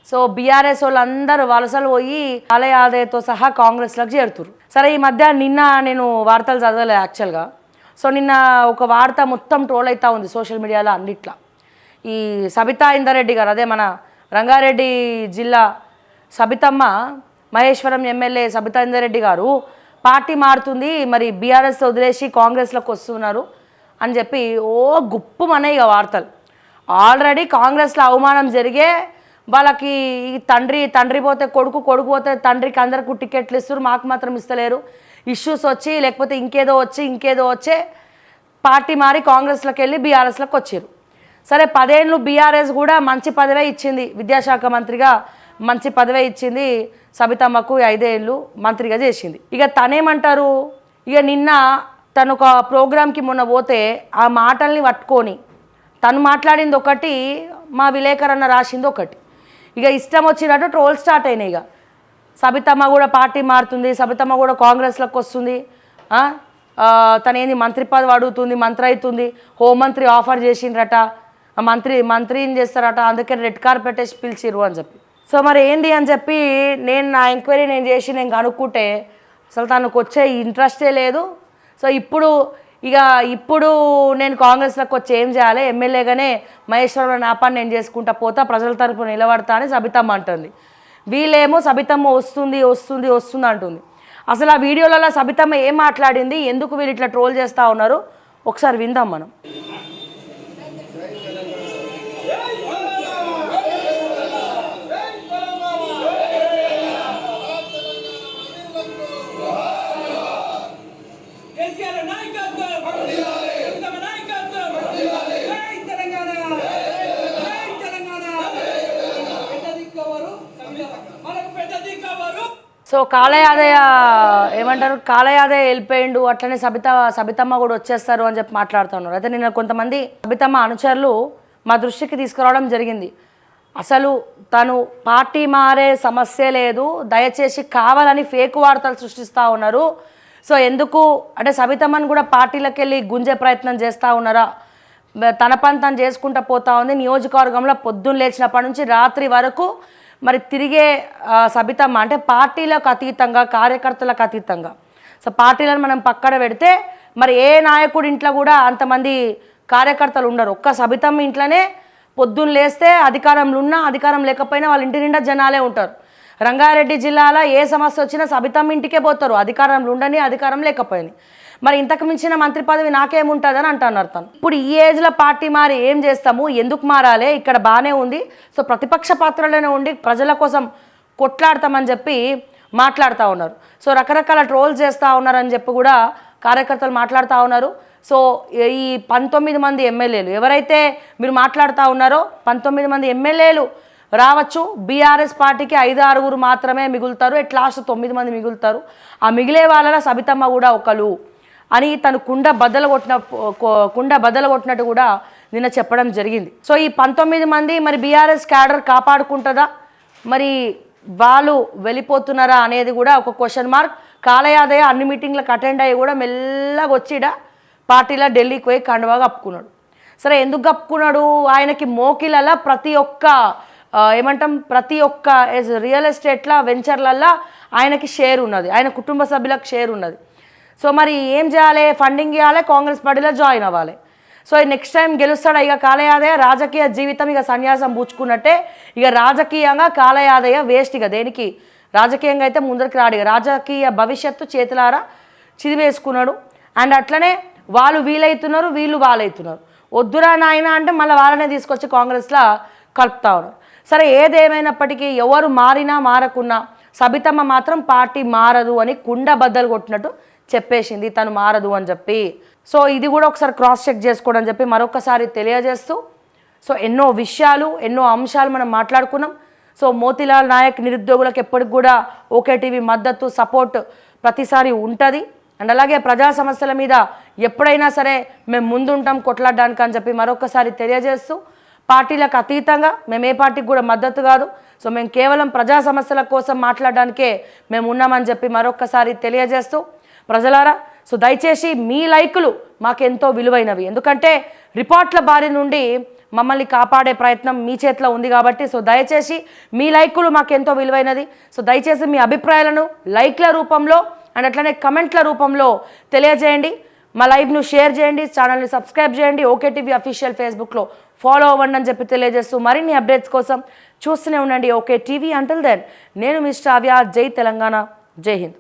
So BRS వాళ్ళందరూ వలసలు పోయి ఆలయాదయతో సహా కాంగ్రెస్లోకి చేరుతురు. సరే ఈ మధ్య నిన్న నేను వార్తలు చదవలేదు యాక్చువల్గా. సో నిన్న ఒక వార్త మొత్తం ట్రోల్ అవుతూ ఉంది సోషల్ మీడియాలో అన్నిట్లా. ఈ సబితా ఇందరెడ్డి గారు, అదే మన రంగారెడ్డి జిల్లా సబితమ్మ మహేశ్వరం ఎమ్మెల్యే సబితా ఇందరెడ్డి గారు పార్టీ మారుతుంది, మరి బీఆర్ఎస్ వదిలేసి కాంగ్రెస్లోకి వస్తున్నారు అని చెప్పి గుప్పుమనే ఇక వార్తలు. ఆల్రెడీ కాంగ్రెస్లో అవమానం జరిగే వాళ్ళకి తండ్రి పోతే కొడుకు, కొడుకు పోతే తండ్రికి అందరికీ టికెట్లు ఇస్తారు, మాకు మాత్రం ఇస్తలేరు, ఇష్యూస్ వచ్చి లేకపోతే ఇంకేదో వచ్చే పార్టీ మారి కాంగ్రెస్లోకి వెళ్ళి బీఆర్ఎస్లోకి వచ్చారు. సరే 10 ఏళ్ళు బీఆర్ఎస్ కూడా మంచి పదవే ఇచ్చింది, విద్యాశాఖ మంత్రిగా మంచి పదవే ఇచ్చింది సబితమ్మకు, 5 ఏళ్ళు మంత్రిగా చేసింది. ఇక తనేమంటారు, ఇక నిన్న తను ఒక ప్రోగ్రామ్కి మొన్న పోతే ఆ మాటల్ని పట్టుకొని తను మాట్లాడింది ఒకటి, మా విలేకరన్న రాసింది ఒకటి. ఇక ఇష్టం వచ్చినట్టు ట్రోల్ స్టార్ట్ అయినాయి. ఇక సబితమ్మ కూడా పార్టీ మారుతుంది, సబితమ్మ కూడా కాంగ్రెస్లోకి వస్తుంది, తనేంది మంత్రి పదవి అడుగుతుంది, మంత్రి అవుతుంది, హోంమంత్రి ఆఫర్ చేసిండ్రట, మంత్రిని చేస్తారట, అందుకని రెడ్ కార్పెట్ వేసి పిలిచిర్రు అని చెప్పి. సో మరి ఏంది అని చెప్పి నా ఎంక్వైరీ నేను చేసి నేను కనుక్కుంటే అసలు తనకు వచ్చే ఇంట్రెస్టే లేదు. సో ఇప్పుడు నేను కాంగ్రెస్లోకి వచ్చి ఏం చేయాలి, ఎమ్మెల్యేగానే మహేశ్వరరావు నా పని నేను చేసుకుంటా పోతా, ప్రజల తరపున నిలబడతా అని సబితమ్మ అంటుంది. వీళ్ళేమో సబితమ్మ వస్తుంది అంటుంది. అసలు ఆ వీడియోలలో సబితమ్మ ఏం మాట్లాడింది, ఎందుకు వీళ్ళు ఇట్లా ట్రోల్ చేస్తూ ఉన్నారు, ఒకసారి విందాం మనం. సో కాలయాదయ వెళ్ళిపోయిండు, అట్లనే సబితమ్మ కూడా వచ్చేస్తారు అని చెప్పి మాట్లాడుతున్నారు. అయితే నిన్న కొంతమంది సబితమ్మ అనుచరులు మా దృష్టికి తీసుకురావడం జరిగింది. అసలు తను పార్టీ మారే సమస్య లేదు, దయచేసి కావాలని ఫేక్ వార్తలు సృష్టిస్తూ ఉన్నారు. సో ఎందుకు అంటే సబితమ్మని కూడా పార్టీలకు వెళ్ళి గుంజే ప్రయత్నం చేస్తూ ఉన్నారా, తన పని తను చేసుకుంటూ పోతా ఉంది. నియోజకవర్గంలో పొద్దున్న లేచినప్పటి నుంచి రాత్రి వరకు మరి తిరిగే సబితమ్మ అంటే పార్టీలకు అతీతంగా, కార్యకర్తలకు అతీతంగా. సో పార్టీలను మనం పక్కన పెడితే మరి ఏ నాయకుడి ఇంట్లో కూడా అంతమంది కార్యకర్తలు ఉండరు. ఒక్క సబితమ్మ ఇంట్లోనే పొద్దున్న లేస్తే అధికారంలో ఉన్నా అధికారం లేకపోయినా వాళ్ళ ఇంటి నిండా జనాలే ఉంటారు. రంగారెడ్డి జిల్లాలో ఏ సమస్య వచ్చినా సబితమ్మ ఇంటికే పోతారు, అధికారంలో ఉండని అధికారం లేకపోయినా. మరి ఇంతకు మించిన మంత్రి పదవి నాకేముంటుందని అంటున్నారు తను. ఇప్పుడు ఈ ఏజ్లో పార్టీ మారి ఏం చేస్తాము, ఎందుకు మారాలి, ఇక్కడ బాగానే ఉంది, సో ప్రతిపక్ష పాత్రలోనే ఉండి ప్రజల కోసం కొట్లాడతామని చెప్పి మాట్లాడుతూ ఉన్నారు. సో రకరకాల ట్రోల్స్ చేస్తూ ఉన్నారని చెప్పి కూడా కార్యకర్తలు మాట్లాడుతూ ఉన్నారు. సో ఈ 19 మంది ఎమ్మెల్యేలు ఎవరైతే మీరు మాట్లాడుతూ ఉన్నారో 19 మంది ఎమ్మెల్యేలు రావచ్చు, బీఆర్ఎస్ పార్టీకి 5-6 మాత్రమే మిగులుతారు, ఎట్ లాస్ట్ 9 మంది మిగులుతారు. ఆ మిగిలే వాళ్ళ సబితమ్మ కూడా ఒకరు అని తను కుండ బద్దలు కొట్టినట్టు కూడా నిన్న చెప్పడం జరిగింది. సో ఈ 19 మంది మరి బీఆర్ఎస్ క్యాడర్ కాపాడుకుంటుందా, మరి వాళ్ళు వెళ్ళిపోతున్నారా అనేది కూడా ఒక క్వశ్చన్ మార్క్. కాలయాదయ అన్ని మీటింగ్లకు అటెండ్ అయ్యి కూడా మెల్లగా వచ్చిడ పార్టీలో ఢిల్లీకి పోయి కండువా కప్పుకున్నాడు. సరే ఎందుకు కప్పుకున్నాడు, ఆయనకి మోకిలలా ప్రతి ఒక్క రియల్ ఎస్టేట్ల వెంచర్లల్లో ఆయనకి షేర్ ఉన్నది, ఆయన కుటుంబ సభ్యులకు షేర్ ఉన్నది. సో మరి ఏం చేయాలి, ఫండింగ్ ఇవ్వాలి, కాంగ్రెస్ పార్టీలో జాయిన్ అవ్వాలి. సో నెక్స్ట్ టైం గెలుస్తాడా ఇక కాలయాదయ, రాజకీయ జీవితం ఇక సన్యాసం పూచుకున్నట్టే. ఇక రాజకీయంగా కాలయాదయ వేస్ట్, ఇక దేనికి రాజకీయంగా అయితే ముందరికి రాడు, ఇక రాజకీయ భవిష్యత్తు చేతులారా చిదివేసుకున్నాడు. అండ్ అట్లనే వాళ్ళు వీలవుతున్నారు, వీళ్ళు వాళ్ళవుతున్నారు. వద్దురా నాయన అంటే మళ్ళీ వాళ్ళనే తీసుకొచ్చి కాంగ్రెస్లో కలుపుతా ఉన్నారు. సరే ఏదేమైనప్పటికీ ఎవరు మారినా మారకున్నా సబితమ్మ మాత్రం పార్టీ మారదు అని కుండ బద్దలు కొట్టినట్టు చెప్పేసింది, తను మారదు అని చెప్పి. సో ఇది కూడా ఒకసారి క్రాస్ చెక్ చేసుకోవడం అని చెప్పి మరొకసారి తెలియజేస్తూ, సో ఎన్నో విషయాలు ఎన్నో అంశాలు మనం మాట్లాడుకున్నాం. సో మోతీలాల్ నాయక్ నిరుద్యోగులకు ఎప్పటికి కూడా ఓకే టీవీ మద్దతు సపోర్ట్ ప్రతిసారి ఉంటుంది. అండ్ అలాగే ప్రజా సమస్యల మీద ఎప్పుడైనా సరే మేము ముందుంటాం కొట్లాడడానికి అని చెప్పి మరొకసారి తెలియజేస్తూ, పార్టీలకు అతీతంగా మేము ఏ పార్టీకి కూడా మద్దతు కాదు, సో మేము కేవలం ప్రజా సమస్యల కోసం మాట్లాడడానికే మేము ఉన్నామని చెప్పి మరొకసారి తెలియజేస్తూ, ప్రజలారా సో దయచేసి మీ లైకులు మాకెంతో విలువైనవి. ఎందుకంటే రిపోర్ట్ల బారి నుండి మమ్మల్ని కాపాడే ప్రయత్నం మీ చేతిలో ఉంది కాబట్టి సో దయచేసి మీ లైకులు మాకెంతో విలువైనది. సో దయచేసి మీ అభిప్రాయాలను లైక్ల రూపంలో అండ్ అట్లనే కమెంట్ల రూపంలో తెలియజేయండి. మా లైవ్ను షేర్ చేయండి, ఛానల్ని సబ్స్క్రైబ్ చేయండి, ఓకే టీవీ అఫీషియల్ ఫేస్బుక్లో ఫాలో అవ్వండి అని చెప్పి తెలియజేస్తూ మరిన్ని అప్డేట్స్ కోసం చూస్తూనే ఉండండి ఓకే టీవీ. అంటిల్ దెన్ నేను మీ శ్రావ్య. జై తెలంగాణ, జై హింద్.